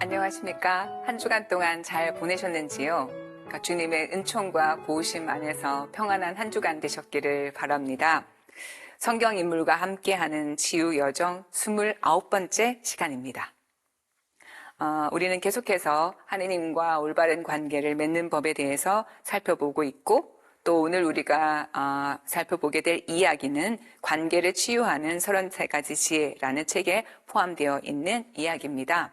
안녕하십니까? 한 주간 동안 잘 보내셨는지요? 주님의 은총과 보호심 안에서 평안한 한 주간 되셨기를 바랍니다. 성경 인물과 함께하는 치유 여정 29번째 시간입니다. 우리는 계속해서 하느님과 올바른 관계를 맺는 법에 대해서 살펴보고 있고, 또 오늘 우리가 살펴보게 될 이야기는 관계를 치유하는 33가지 지혜라는 책에 포함되어 있는 이야기입니다.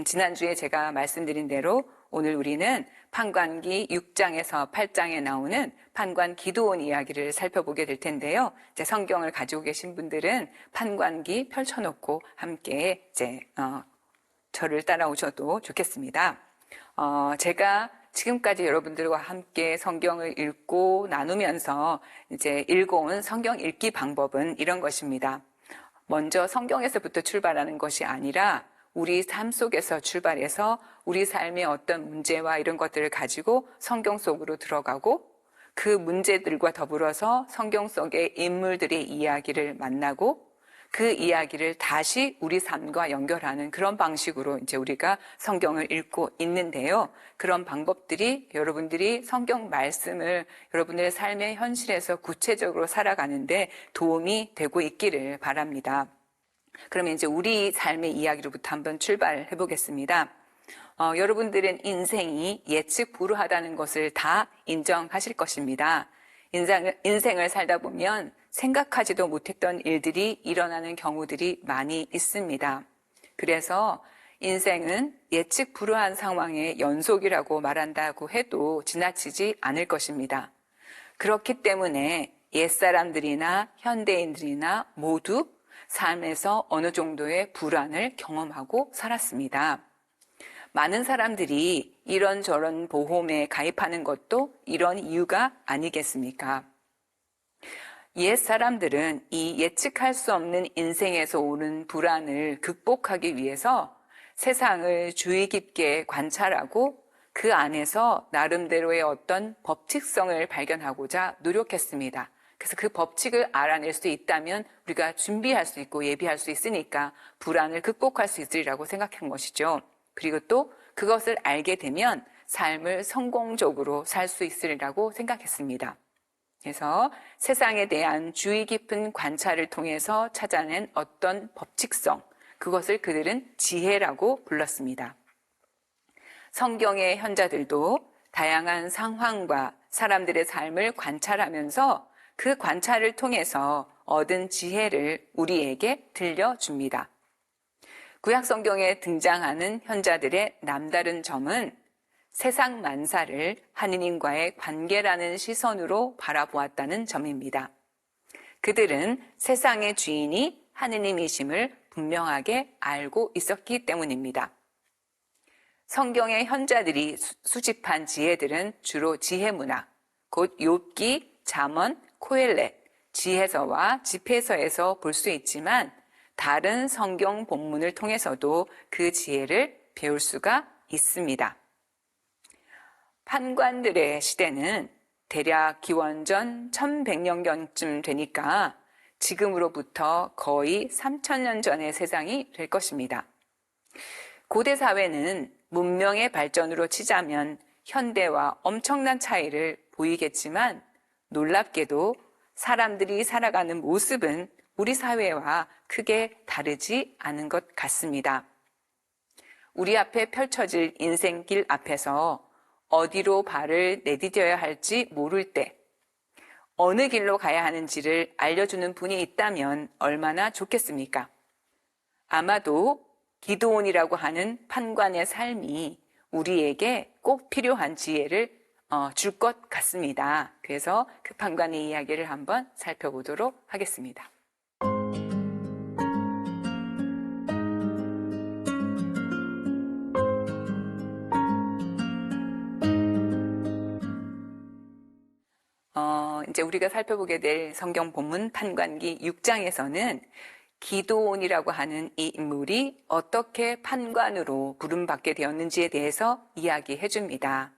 지난주에 제가 말씀드린 대로 오늘 우리는 판관기 6장에서 8장에 나오는 판관 기드온 이야기를 살펴보게 될 텐데요. 이제 성경을 가지고 계신 분들은 판관기 펼쳐놓고 함께 저를 따라오셔도 좋겠습니다. 제가 지금까지 여러분들과 함께 성경을 읽고 나누면서 이제 읽어온 성경 읽기 방법은 이런 것입니다. 먼저 성경에서부터 출발하는 것이 아니라 우리 삶 속에서 출발해서 우리 삶의 어떤 문제와 이런 것들을 가지고 성경 속으로 들어가고 그 문제들과 더불어서 성경 속의 인물들의 이야기를 만나고 그 이야기를 다시 우리 삶과 연결하는 그런 방식으로 이제 우리가 성경을 읽고 있는데요. 그런 방법들이 여러분들이 성경 말씀을 여러분들의 삶의 현실에서 구체적으로 살아가는데 도움이 되고 있기를 바랍니다. 그러면 이제 우리 삶의 이야기로부터 한번 출발해 보겠습니다. 여러분들은 인생이 예측 불허하다는 것을 다 인정하실 것입니다. 인생을 살다 보면 생각하지도 못했던 일들이 일어나는 경우들이 많이 있습니다. 그래서 인생은 예측 불허한 상황의 연속이라고 말한다고 해도 지나치지 않을 것입니다. 그렇기 때문에 옛사람들이나 현대인들이나 모두 삶에서 어느 정도의 불안을 경험하고 살았습니다. 많은 사람들이 이런저런 보험에 가입하는 것도 이런 이유가 아니겠습니까? 옛 사람들은 이 예측할 수 없는 인생에서 오는 불안을 극복하기 위해서 세상을 주의 깊게 관찰하고 그 안에서 나름대로의 어떤 법칙성을 발견하고자 노력했습니다. 그래서 그 법칙을 알아낼 수 있다면 우리가 준비할 수 있고 예비할 수 있으니까 불안을 극복할 수 있으리라고 생각한 것이죠. 그리고 또 그것을 알게 되면 삶을 성공적으로 살 수 있으리라고 생각했습니다. 그래서 세상에 대한 주의 깊은 관찰을 통해서 찾아낸 어떤 법칙성, 그것을 그들은 지혜라고 불렀습니다. 성경의 현자들도 다양한 상황과 사람들의 삶을 관찰하면서 그 관찰을 통해서 얻은 지혜를 우리에게 들려줍니다. 구약 성경에 등장하는 현자들의 남다른 점은 세상 만사를 하느님과의 관계라는 시선으로 바라보았다는 점입니다. 그들은 세상의 주인이 하느님이심을 분명하게 알고 있었기 때문입니다. 성경의 현자들이 수집한 지혜들은 주로 지혜문학, 곧 욥기, 잠언, 코엘렛, 지혜서와 집회서에서 볼 수 있지만 다른 성경 본문을 통해서도 그 지혜를 배울 수가 있습니다. 판관들의 시대는 대략 기원전 1100년경쯤 되니까 지금으로부터 거의 3000년 전의 세상이 될 것입니다. 고대 사회는 문명의 발전으로 치자면 현대와 엄청난 차이를 보이겠지만 놀랍게도 사람들이 살아가는 모습은 우리 사회와 크게 다르지 않은 것 같습니다. 우리 앞에 펼쳐질 인생길 앞에서 어디로 발을 내디뎌야 할지 모를 때 어느 길로 가야 하는지를 알려주는 분이 있다면 얼마나 좋겠습니까? 아마도 기드온이라고 하는 판관의 삶이 우리에게 꼭 필요한 지혜를 줄 것 같습니다. 그래서 그 판관의 이야기를 한번 살펴보도록 하겠습니다. 이제 우리가 살펴보게 될 성경 본문 판관기 6장에서는 기드온이라고 하는 이 인물이 어떻게 판관으로 부름받게 되었는지에 대해서 이야기해 줍니다.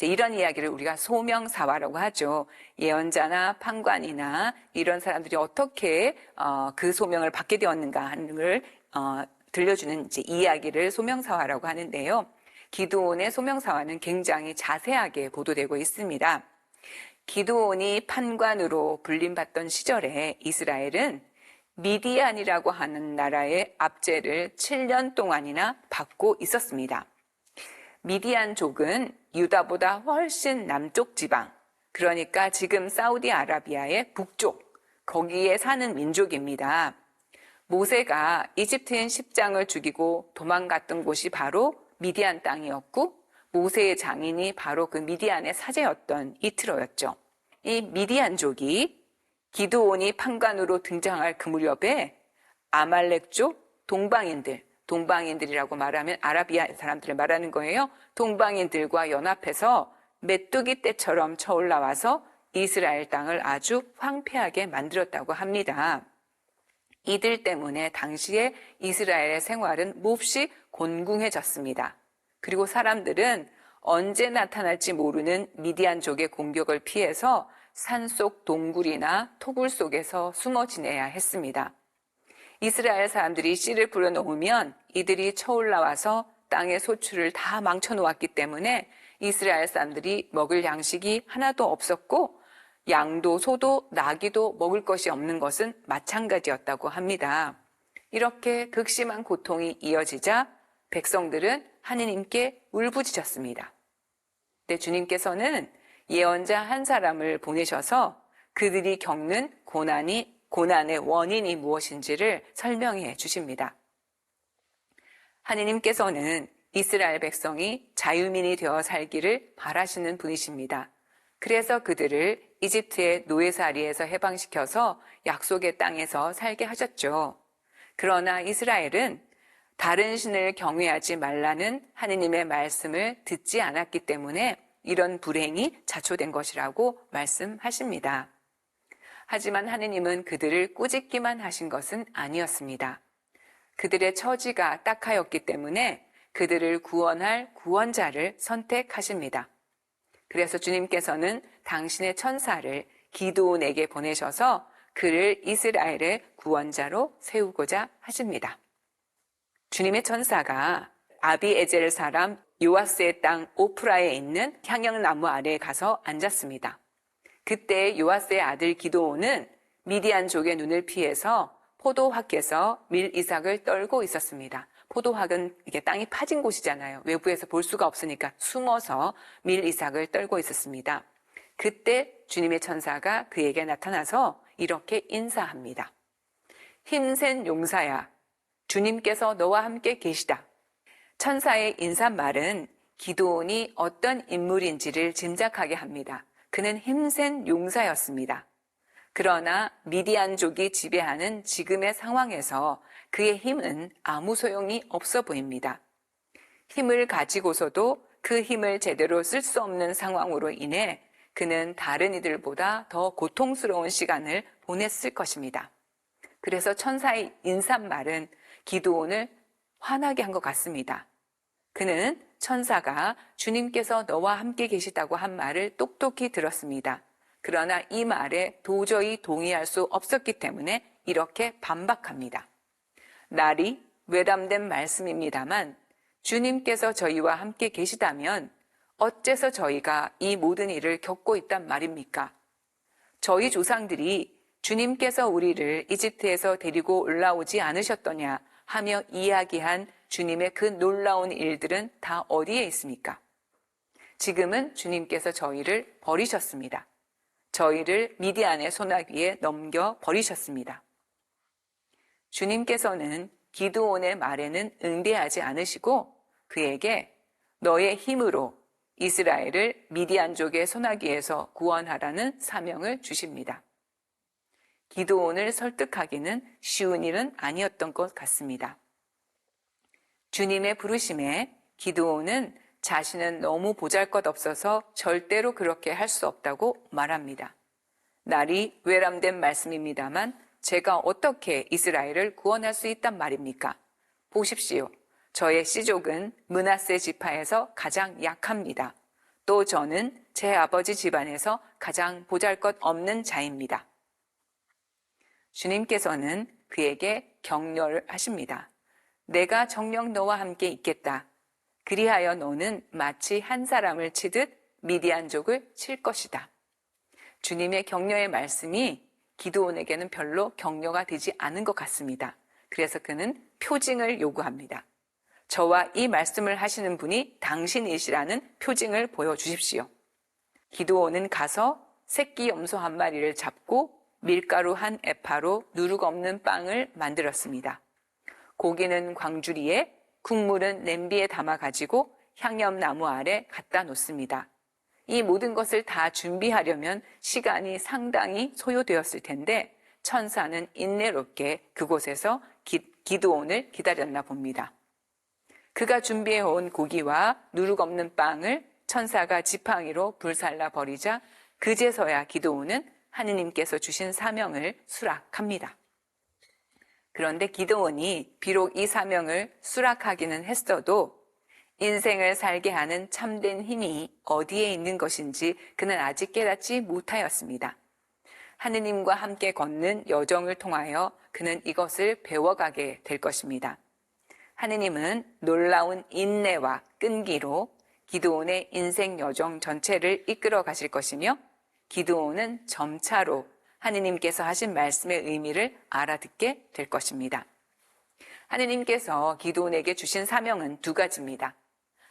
이런 이야기를 우리가 소명사화라고 하죠. 예언자나 판관이나 이런 사람들이 어떻게 그 소명을 받게 되었는가 하는 걸 들려주는 이제 이야기를 소명사화라고 하는데요. 기드온의 소명사화는 굉장히 자세하게 보도되고 있습니다. 기드온이 판관으로 불림받던 시절에 이스라엘은 미디안이라고 하는 나라의 압제를 7년 동안이나 받고 있었습니다. 미디안족은 유다보다 훨씬 남쪽 지방, 그러니까 지금 사우디아라비아의 북쪽, 거기에 사는 민족입니다. 모세가 이집트인 10장을 죽이고 도망갔던 곳이 바로 미디안 땅이었고 모세의 장인이 바로 그 미디안의 사제였던 이트로였죠. 이 미디안족이 기드온이 판관으로 등장할 그 무렵에 아말렉족 동방인들이라고 말하면 아라비아 사람들을 말하는 거예요. 동방인들과 연합해서 메뚜기 떼처럼 쳐올라와서 이스라엘 땅을 아주 황폐하게 만들었다고 합니다. 이들 때문에 당시에 이스라엘의 생활은 몹시 곤궁해졌습니다. 그리고 사람들은 언제 나타날지 모르는 미디안족의 공격을 피해서 산속 동굴이나 토굴 속에서 숨어 지내야 했습니다. 이스라엘 사람들이 씨를 뿌려놓으면 이들이 쳐올라와서 땅의 소출을 다 망쳐놓았기 때문에 이스라엘 사람들이 먹을 양식이 하나도 없었고 양도 소도 나귀도 먹을 것이 없는 것은 마찬가지였다고 합니다. 이렇게 극심한 고통이 이어지자 백성들은 하느님께 울부짖었습니다. 근데 주님께서는 예언자 한 사람을 보내셔서 그들이 겪는 고난의 원인이 무엇인지를 설명해 주십니다. 하느님께서는 이스라엘 백성이 자유민이 되어 살기를 바라시는 분이십니다. 그래서 그들을 이집트의 노예살이에서 해방시켜서 약속의 땅에서 살게 하셨죠. 그러나 이스라엘은 다른 신을 경외하지 말라는 하느님의 말씀을 듣지 않았기 때문에 이런 불행이 자초된 것이라고 말씀하십니다. 하지만 하느님은 그들을 꾸짖기만 하신 것은 아니었습니다. 그들의 처지가 딱하였기 때문에 그들을 구원할 구원자를 선택하십니다. 그래서 주님께서는 당신의 천사를 기드온에게 보내셔서 그를 이스라엘의 구원자로 세우고자 하십니다. 주님의 천사가 아비에젤 사람 요아스의 땅 오프라에 있는 향영나무 아래에 가서 앉았습니다. 그때 요아스의 아들 기드온은 미디안족의 눈을 피해서 포도학에서 밀이삭을 떨고 있었습니다. 포도학은 이게 땅이 파진 곳이잖아요. 외부에서 볼 수가 없으니까 숨어서 밀이삭을 떨고 있었습니다. 그때 주님의 천사가 그에게 나타나서 이렇게 인사합니다. 힘센 용사야, 주님께서 너와 함께 계시다. 천사의 인사말은 기드온이 어떤 인물인지를 짐작하게 합니다. 그는 힘센 용사였습니다. 그러나 미디안족이 지배하는 지금의 상황에서 그의 힘은 아무 소용이 없어 보입니다. 힘을 가지고서도 그 힘을 제대로 쓸 수 없는 상황으로 인해 그는 다른 이들보다 더 고통스러운 시간을 보냈을 것입니다. 그래서 천사의 인사말은 기드온을 화나게 한 것 같습니다. 그는 천사가 주님께서 너와 함께 계시다고 한 말을 똑똑히 들었습니다. 그러나 이 말에 도저히 동의할 수 없었기 때문에 이렇게 반박합니다. 날이 외람된 말씀입니다만 주님께서 저희와 함께 계시다면 어째서 저희가 이 모든 일을 겪고 있단 말입니까? 저희 조상들이 주님께서 우리를 이집트에서 데리고 올라오지 않으셨더냐 하며 이야기한 주님의 그 놀라운 일들은 다 어디에 있습니까? 지금은 주님께서 저희를 버리셨습니다. 저희를 미디안의 소나기에 넘겨 버리셨습니다. 주님께서는 기드온의 말에는 응대하지 않으시고 그에게 너의 힘으로 이스라엘을 미디안족의 소나기에서 구원하라는 사명을 주십니다. 기드온을 설득하기는 쉬운 일은 아니었던 것 같습니다. 주님의 부르심에 기드온은 자신은 너무 보잘것없어서 절대로 그렇게 할 수 없다고 말합니다. 날이 외람된 말씀입니다만 제가 어떻게 이스라엘을 구원할 수 있단 말입니까? 보십시오. 저의 씨족은 므낫세 지파에서 가장 약합니다. 또 저는 제 아버지 집안에서 가장 보잘것없는 자입니다. 주님께서는 그에게 격려를 하십니다. 내가 정녕 너와 함께 있겠다. 그리하여 너는 마치 한 사람을 치듯 미디안족을 칠 것이다. 주님의 격려의 말씀이 기드온에게는 별로 격려가 되지 않은 것 같습니다. 그래서 그는 표징을 요구합니다. 저와 이 말씀을 하시는 분이 당신이시라는 표징을 보여주십시오. 기드온은 가서 새끼 염소 한 마리를 잡고 밀가루 한 에파로 누룩 없는 빵을 만들었습니다. 고기는 광주리에, 국물은 냄비에 담아가지고 향염나무 아래 갖다 놓습니다. 이 모든 것을 다 준비하려면 시간이 상당히 소요되었을 텐데 천사는 인내롭게 그곳에서 기드온을 기다렸나 봅니다. 그가 준비해온 고기와 누룩 없는 빵을 천사가 지팡이로 불살라 버리자 그제서야 기드온은 하느님께서 주신 사명을 수락합니다. 그런데 기드온이 비록 이 사명을 수락하기는 했어도 인생을 살게 하는 참된 힘이 어디에 있는 것인지 그는 아직 깨닫지 못하였습니다. 하느님과 함께 걷는 여정을 통하여 그는 이것을 배워가게 될 것입니다. 하느님은 놀라운 인내와 끈기로 기드온의 인생 여정 전체를 이끌어 가실 것이며 기드온은 점차로 하느님께서 하신 말씀의 의미를 알아듣게 될 것입니다. 하느님께서 기드온에게 주신 사명은 두 가지입니다.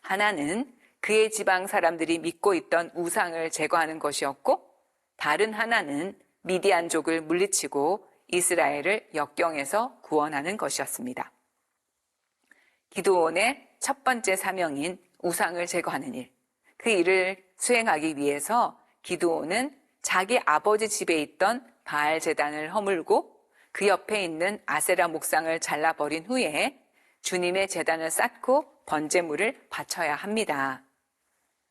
하나는 그의 지방 사람들이 믿고 있던 우상을 제거하는 것이었고 다른 하나는 미디안족을 물리치고 이스라엘을 역경에서 구원하는 것이었습니다. 기드온의 첫 번째 사명인 우상을 제거하는 일, 그 일을 수행하기 위해서 기드온은 자기 아버지 집에 있던 바알 제단을 허물고 그 옆에 있는 아세라 목상을 잘라버린 후에 주님의 제단을 쌓고 번제물을 바쳐야 합니다.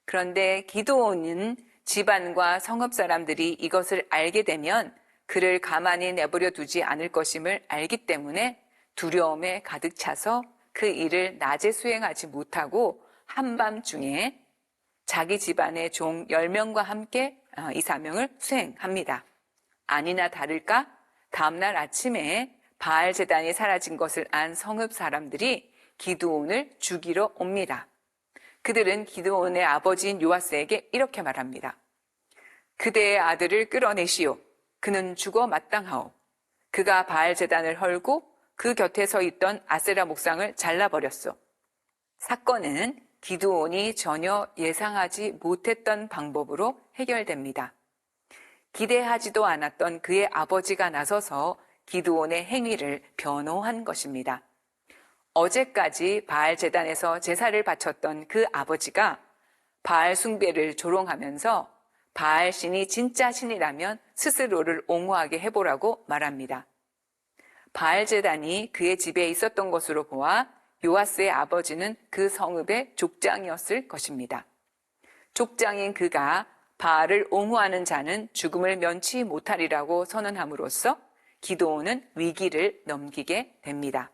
그런데 기드온은 집안과 성읍 사람들이 이것을 알게 되면 그를 가만히 내버려 두지 않을 것임을 알기 때문에 두려움에 가득 차서 그 일을 낮에 수행하지 못하고 한밤중에 자기 집안의 종 10명과 함께 이 사명을 수행합니다. 아니나 다를까 다음날 아침에 바알 제단이 사라진 것을 안 성읍 사람들이 기드온을 죽이러 옵니다. 그들은 기드온의 아버지인 요아스에게 이렇게 말합니다. 그대의 아들을 끌어내시오. 그는 죽어 마땅하오. 그가 바알 제단을 헐고 그 곁에 서 있던 아세라 목상을 잘라버렸소. 사건은 기드온이 전혀 예상하지 못했던 방법으로 해결됩니다. 기대하지도 않았던 그의 아버지가 나서서 기드온의 행위를 변호한 것입니다. 어제까지 바알 제단에서 제사를 바쳤던 그 아버지가 바알 숭배를 조롱하면서 바알 신이 진짜 신이라면 스스로를 옹호하게 해보라고 말합니다. 바알 제단이 그의 집에 있었던 것으로 보아 요아스의 아버지는 그 성읍의 족장이었을 것입니다. 족장인 그가 바알을 옹호하는 자는 죽음을 면치 못하리라고 선언함으로써 기드온은 위기를 넘기게 됩니다.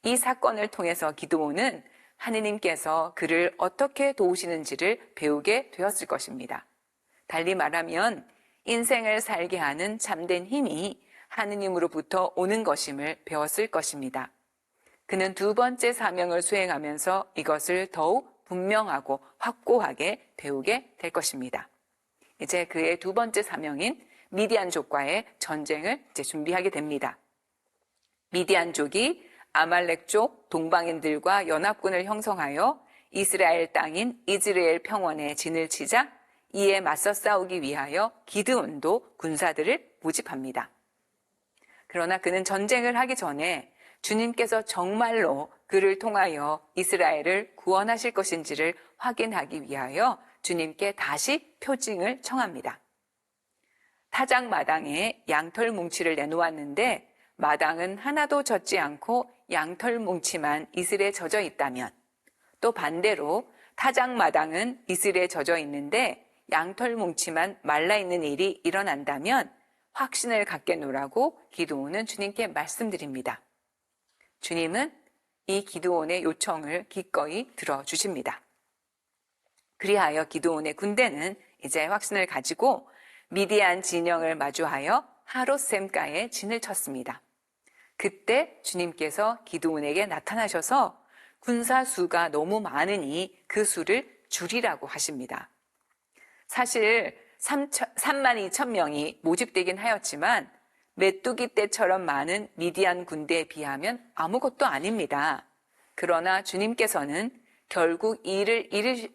이 사건을 통해서 기드온은 하느님께서 그를 어떻게 도우시는지를 배우게 되었을 것입니다. 달리 말하면 인생을 살게 하는 참된 힘이 하느님으로부터 오는 것임을 배웠을 것입니다. 그는 두 번째 사명을 수행하면서 이것을 더욱 분명하고 확고하게 배우게 될 것입니다. 이제 그의 두 번째 사명인 미디안족과의 전쟁을 이제 준비하게 됩니다. 미디안족이 아말렉족 동방인들과 연합군을 형성하여 이스라엘 땅인 이즈라엘 평원에 진을 치자 이에 맞서 싸우기 위하여 기드온도 군사들을 모집합니다. 그러나 그는 전쟁을 하기 전에 주님께서 정말로 그를 통하여 이스라엘을 구원하실 것인지를 확인하기 위하여 주님께 다시 표징을 청합니다. 타작 마당에 양털 뭉치를 내놓았는데 마당은 하나도 젖지 않고 양털 뭉치만 이슬에 젖어 있다면, 또 반대로 타작 마당은 이슬에 젖어 있는데 양털 뭉치만 말라 있는 일이 일어난다면 확신을 갖겠노라고 기드온은 주님께 말씀드립니다. 주님은 이 기드온의 요청을 기꺼이 들어주십니다. 그리하여 기드온의 군대는 이제 확신을 가지고 미디안 진영을 마주하여 하롯샘가에 진을 쳤습니다. 그때 주님께서 기드온에게 나타나셔서 군사 수가 너무 많으니 그 수를 줄이라고 하십니다. 사실 3만 2천 명이 모집되긴 하였지만 메뚜기 떼처럼 많은 미디안 군대에 비하면 아무것도 아닙니다. 그러나 주님께서는 결국 일을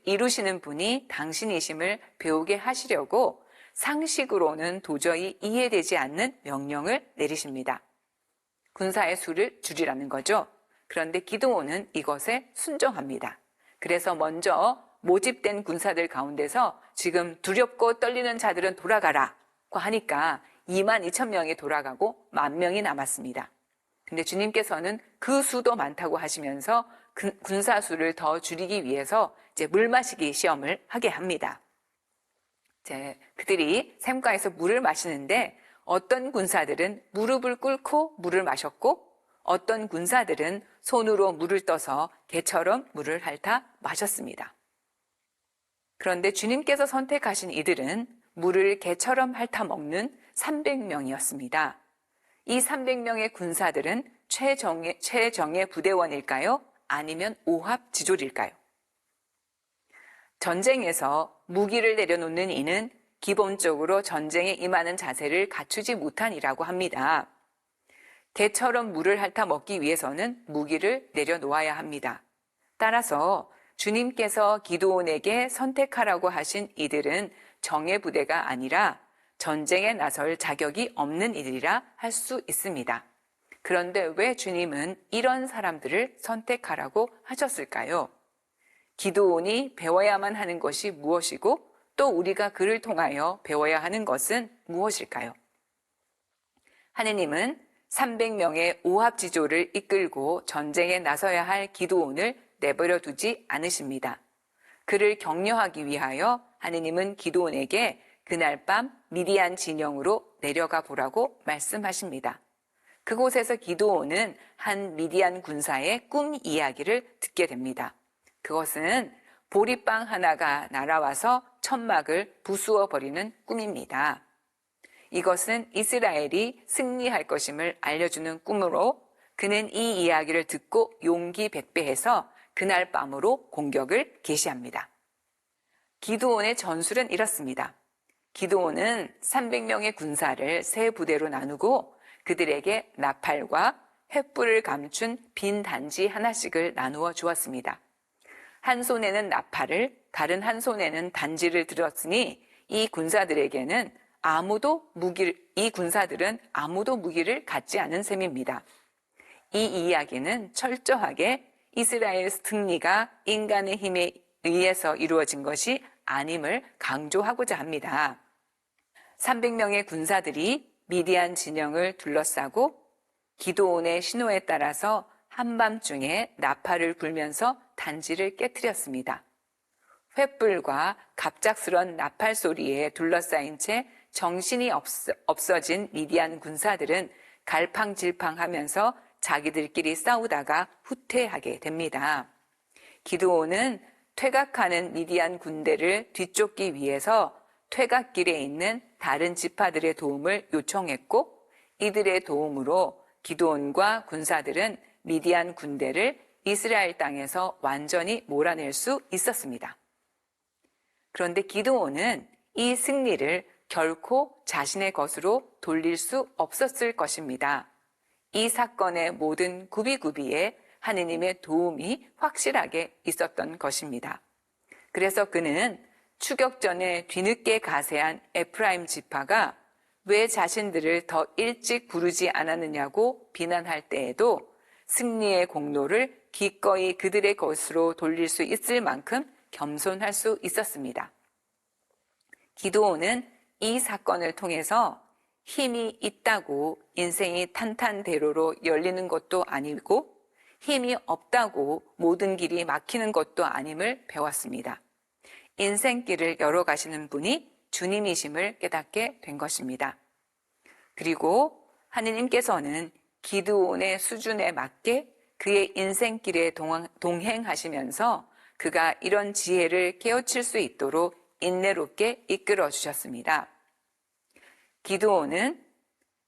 이루시는 분이 당신이심을 배우게 하시려고 상식으로는 도저히 이해되지 않는 명령을 내리십니다. 군사의 수를 줄이라는 거죠. 그런데 기드온은 이것에 순종합니다. 그래서 먼저 모집된 군사들 가운데서 지금 두렵고 떨리는 자들은 돌아가라고 하니까 2만 2천 명이 돌아가고 1만 명이 남았습니다. 근데 주님께서는 그 수도 많다고 하시면서 군사 수를 더 줄이기 위해서 이제 물 마시기 시험을 하게 합니다. 그들이 샘가에서 물을 마시는데 어떤 군사들은 무릎을 꿇고 물을 마셨고 어떤 군사들은 손으로 물을 떠서 개처럼 물을 핥아 마셨습니다. 그런데 주님께서 선택하신 이들은 물을 개처럼 핥아 먹는 300명이었습니다. 이 300명의 군사들은 최정예 부대원일까요? 아니면 오합지졸일까요? 전쟁에서 무기를 내려놓는 이는 기본적으로 전쟁에 임하는 자세를 갖추지 못한 이라고 합니다. 개처럼 물을 핥아 먹기 위해서는 무기를 내려놓아야 합니다. 따라서 주님께서 기드온에게 선택하라고 하신 이들은 정예부대가 아니라 전쟁에 나설 자격이 없는 이들이라 할 수 있습니다. 그런데 왜 주님은 이런 사람들을 선택하라고 하셨을까요? 기드온이 배워야만 하는 것이 무엇이고 또 우리가 그를 통하여 배워야 하는 것은 무엇일까요? 하느님은 300명의 오합지졸을 이끌고 전쟁에 나서야 할 기드온을 내버려 두지 않으십니다. 그를 격려하기 위하여 하느님은 기드온에게 그날 밤 미디안 진영으로 내려가 보라고 말씀하십니다. 그곳에서 기드온은 한 미디안 군사의 꿈 이야기를 듣게 됩니다. 그것은 보리빵 하나가 날아와서 천막을 부수어 버리는 꿈입니다. 이것은 이스라엘이 승리할 것임을 알려주는 꿈으로 그는 이 이야기를 듣고 용기 백배해서 그날 밤으로 공격을 개시합니다. 기드온의 전술은 이렇습니다. 기드온은 300명의 군사를 세 부대로 나누고 그들에게 나팔과 횃불을 감춘 빈 단지 하나씩을 나누어 주었습니다. 한 손에는 나팔을, 다른 한 손에는 단지를 들었으니 이 군사들은 아무도 무기를 갖지 않은 셈입니다. 이 이야기는 철저하게 이스라엘 승리가 인간의 힘에 의해서 이루어진 것이 아님을 강조하고자 합니다. 300명의 군사들이 미디안 진영을 둘러싸고 기드온의 신호에 따라서 한밤중에 나팔을 불면서 단지를 깨트렸습니다. 횃불과 갑작스런 나팔 소리에 둘러싸인 채 정신이 없어진 미디안 군사들은 갈팡질팡하면서 자기들끼리 싸우다가 후퇴하게 됩니다. 기드온은 퇴각하는 미디안 군대를 뒤쫓기 위해서 퇴각길에 있는 다른 지파들의 도움을 요청했고 이들의 도움으로 기드온과 군사들은 미디안 군대를 이스라엘 땅에서 완전히 몰아낼 수 있었습니다. 그런데 기드온은 이 승리를 결코 자신의 것으로 돌릴 수 없었을 것입니다. 이 사건의 모든 구비구비에 하느님의 도움이 확실하게 있었던 것입니다. 그래서 그는 추격 전에 뒤늦게 가세한 에프라임 지파가 왜 자신들을 더 일찍 부르지 않았느냐고 비난할 때에도 승리의 공로를 기꺼이 그들의 것으로 돌릴 수 있을 만큼 겸손할 수 있었습니다. 기드온은 이 사건을 통해서 힘이 있다고 인생이 탄탄대로로 열리는 것도 아니고 힘이 없다고 모든 길이 막히는 것도 아님을 배웠습니다. 인생길을 열어가시는 분이 주님이심을 깨닫게 된 것입니다. 그리고 하느님께서는 기드온의 수준에 맞게 그의 인생길에 동행하시면서 그가 이런 지혜를 깨우칠 수 있도록 인내롭게 이끌어 주셨습니다. 기드온은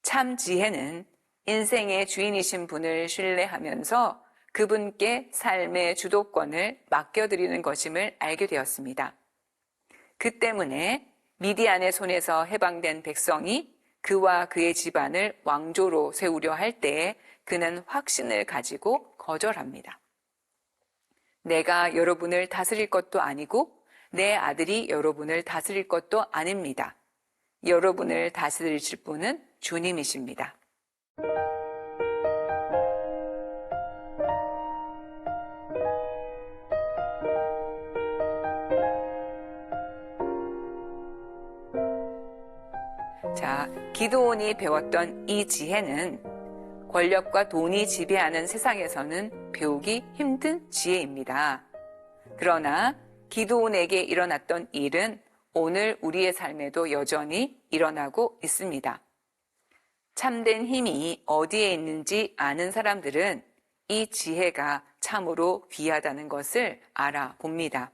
참 지혜는 인생의 주인이신 분을 신뢰하면서 그분께 삶의 주도권을 맡겨드리는 것임을 알게 되었습니다. 그 때문에 미디안의 손에서 해방된 백성이 그와 그의 집안을 왕조로 세우려 할 때에 그는 확신을 가지고 거절합니다. 내가 여러분을 다스릴 것도 아니고 내 아들이 여러분을 다스릴 것도 아닙니다. 여러분을 다스리실 분은 주님이십니다. 자, 기드온이 배웠던 이 지혜는 권력과 돈이 지배하는 세상에서는 배우기 힘든 지혜입니다. 그러나 기드온에게 일어났던 일은 오늘 우리의 삶에도 여전히 일어나고 있습니다. 참된 힘이 어디에 있는지 아는 사람들은 이 지혜가 참으로 귀하다는 것을 알아봅니다.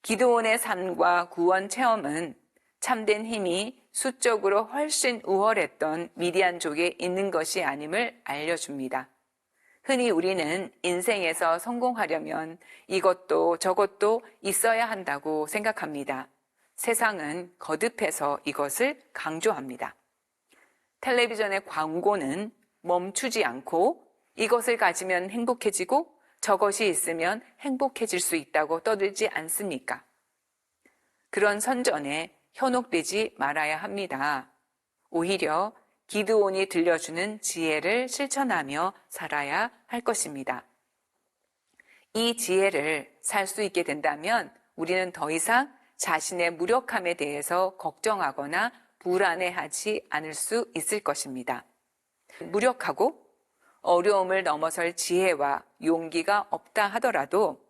기드온의 삶과 구원 체험은 참된 힘이 수적으로 훨씬 우월했던 미디안족에 있는 것이 아님을 알려줍니다. 흔히 우리는 인생에서 성공하려면 이것도 저것도 있어야 한다고 생각합니다. 세상은 거듭해서 이것을 강조합니다. 텔레비전의 광고는 멈추지 않고 이것을 가지면 행복해지고 저것이 있으면 행복해질 수 있다고 떠들지 않습니까? 그런 선전에 현혹되지 말아야 합니다. 오히려 기드온이 들려주는 지혜를 실천하며 살아야 할 것입니다. 이 지혜를 살 수 있게 된다면 우리는 더 이상 자신의 무력함에 대해서 걱정하거나 불안해하지 않을 수 있을 것입니다. 무력하고 어려움을 넘어설 지혜와 용기가 없다 하더라도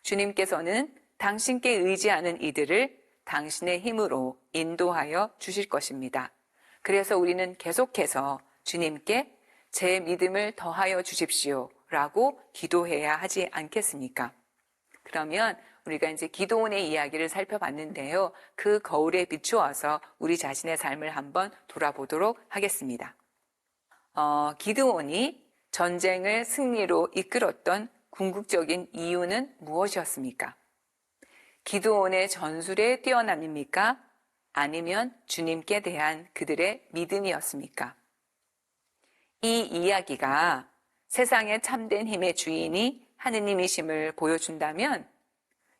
주님께서는 당신께 의지하는 이들을 당신의 힘으로 인도하여 주실 것입니다. 그래서 우리는 계속해서 주님께 제 믿음을 더하여 주십시오 라고 기도해야 하지 않겠습니까? 그러면 우리가 이제 기드온의 이야기를 살펴봤는데요. 그 거울에 비추어서 우리 자신의 삶을 한번 돌아보도록 하겠습니다. 기드온이 전쟁을 승리로 이끌었던 궁극적인 이유는 무엇이었습니까? 기드온의 전술의 뛰어남입니까? 아니면 주님께 대한 그들의 믿음이었습니까? 이 이야기가 세상의 참된 힘의 주인이 하느님이심을 보여준다면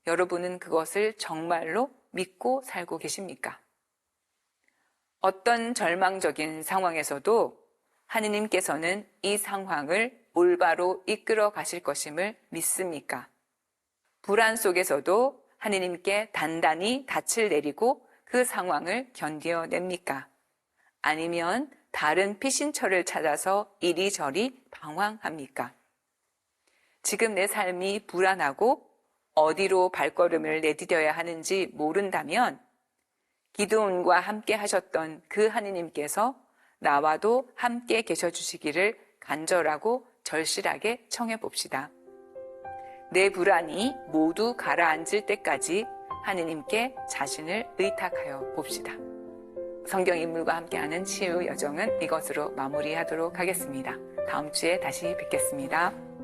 여러분은 그것을 정말로 믿고 살고 계십니까? 어떤 절망적인 상황에서도 하느님께서는 이 상황을 올바로 이끌어 가실 것임을 믿습니까? 불안 속에서도 하느님께 단단히 닻을 내리고 그 상황을 견뎌냅니까? 아니면 다른 피신처를 찾아서 이리저리 방황합니까? 지금 내 삶이 불안하고 어디로 발걸음을 내디뎌야 하는지 모른다면 기드온과 함께 하셨던 그 하느님께서 나와도 함께 계셔 주시기를 간절하고 절실하게 청해 봅시다. 내 불안이 모두 가라앉을 때까지 하느님께 자신을 의탁하여 봅시다. 성경 인물과 함께하는 치유 여정은 이것으로 마무리하도록 하겠습니다. 다음 주에 다시 뵙겠습니다.